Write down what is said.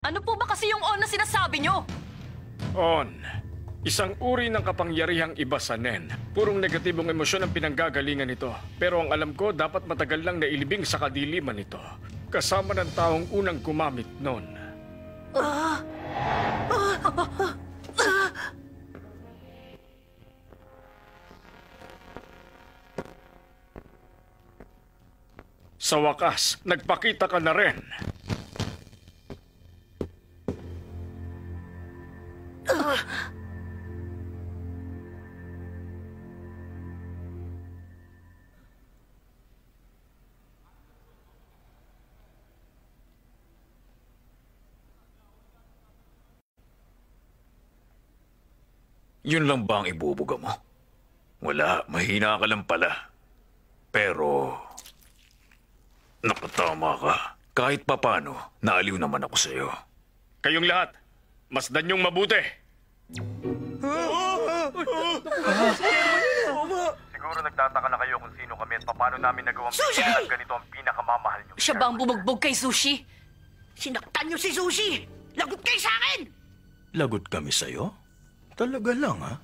Ano po ba kasi yung on na sinasabi nyo? On. Isang uri ng kapangyarihang iba sa Nen. Purong negatibong emosyon ang pinanggagalingan nito. Pero ang alam ko, dapat matagal lang nailibing sa kadiliman nito. Kasama ng taong unang gumamit nun. Sa wakas, nagpakita ka na rin. Yun lang ba ang ibubuga mo? Wala, mahina ka lang pala. Pero, nakatama ka. Kahit papano, naaliw naman ako sa'yo. Kayong lahat, masdan niyong mabuti. Siguro nagtataka na kayo kung sino kami at paano namin nagawang bigyan at ganito ang pinakamamahal niyong Siya ba ang bumugbog kay Sushi? Sinaktan niyo si Sushi! Lagot kayo sa akin! Lagot kami sa'yo? Talaga lang, ha?